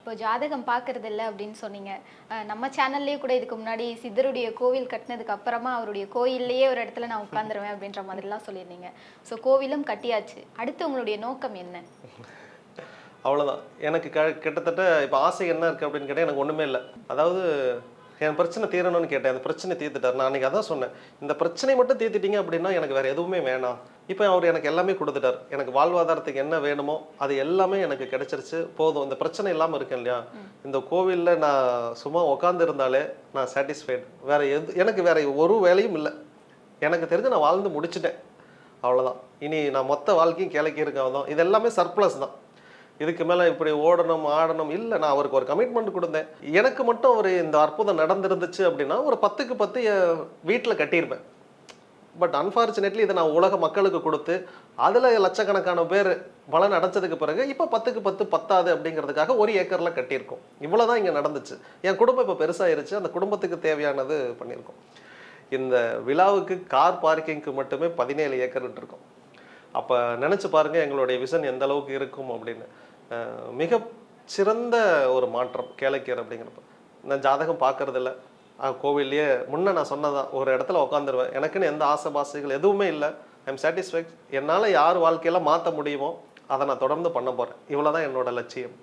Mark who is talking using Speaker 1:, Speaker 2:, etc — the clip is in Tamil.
Speaker 1: இப்போ ஜாதகம் பார்க்கறது இல்ல அப்படின்னு சொன்னீங்க. நம்ம சேனல்லயே கூட இதுக்கு முன்னாடி சித்தருடைய கோவில் கட்டினதுக்கு அப்புறமா அவருடைய கோயில்லயே ஒரு இடத்துல நான் உட்கார்ந்துருவேன் அப்படின்ற மாதிரிலாம் சொல்லியிருந்தீங்க. ஸோ கோவிலும் கட்டியாச்சு. அடுத்து உங்களுடைய நோக்கம் என்ன?
Speaker 2: அவ்வளோதான். எனக்கு கிட்டத்தட்ட இப்போ ஆசை என்ன இருக்குது அப்படின்னு கேட்டால் எனக்கு ஒன்றுமே இல்லை. அதாவது என் பிரச்சனை தீரணும்னு கேட்டேன். அந்த பிரச்சனை தீர்த்துட்டார். நான் அன்றைக்கி அதான் சொன்னேன். இந்த பிரச்சனை மட்டும் தீர்த்துட்டீங்க அப்படின்னா எனக்கு வேறு எதுவுமே வேணாம். இப்போ அவர் எனக்கு எல்லாமே கொடுத்துட்டார். எனக்கு வாழ்வாதாரத்துக்கு என்ன வேணுமோ அது எல்லாமே எனக்கு கிடைச்சிருச்சு. போதும். இந்த பிரச்சனை இல்லாமல் இருக்கேன் இல்லையா, இந்த கோவிலில் நான் சும்மா உட்காந்து இருந்தாலே நான் சாட்டிஸ்ஃபைடு. எனக்கு வேறு ஒரு வேலையும் இல்லை. எனக்கு தெரிஞ்சு நான் வாழ்ந்து முடிச்சுட்டேன். அவ்வளோதான். இனி நான் மொத்த வாழ்க்கையும் கிழக்கி இருக்கதான். இது எல்லாமே சர்ப்ளஸ் தான். இதுக்கு மேலே இப்படி ஓடணும் ஆடணும் இல்லை. நான் அவருக்கு ஒரு கமிட்மெண்ட் கொடுத்தேன். எனக்கு மட்டும் ஒரு இந்த அற்புதம் நடந்துருந்துச்சு அப்படின்னா ஒரு 10க்கு 10 வீட்டில் கட்டியிருப்பேன். பட் அன்ஃபார்ச்சுனேட்லி இதை நான் உலக மக்களுக்கு கொடுத்து அதில் லட்சக்கணக்கான பேர் பலன் அடைச்சதுக்கு பிறகு இப்போ 10க்கு 10 பத்தாது அப்படிங்கிறதுக்காக 1 ஏக்கரில் கட்டியிருக்கோம். இவ்வளோதான் இங்கே நடந்துச்சு. என் குடும்பம் இப்போ பெருசாகிருச்சு. அந்த குடும்பத்துக்கு தேவையானது பண்ணியிருக்கோம். இந்த விழாவுக்கு கார் பார்க்கிங்க்கு மட்டுமே 17 ஏக்கர் இருக்கும். அப்போ நினச்சி பாருங்கள் எங்களுடைய விஷன் எந்த அளவுக்கு இருக்கும் அப்படின்னு. மிக சிறந்த ஒரு மாற்றம் கேளக்கியர் அப்படிங்கிறப்ப. நான் ஜாதகம் பார்க்கறதில்ல. கோவில்லையே முன்னே நான் சொன்னதான், ஒரு இடத்துல உட்காந்துருவேன். எனக்குன்னு எந்த ஆசை பாசைகள் எதுவுமே இல்லை. I am satisfied. என்னால் யார் வாழ்க்கையெல்லாம் மாற்ற முடியுமோ அதை நான் தொடர்ந்து பண்ண போகிறேன். இவ்வளோ தான் என்னோட லட்சியம்.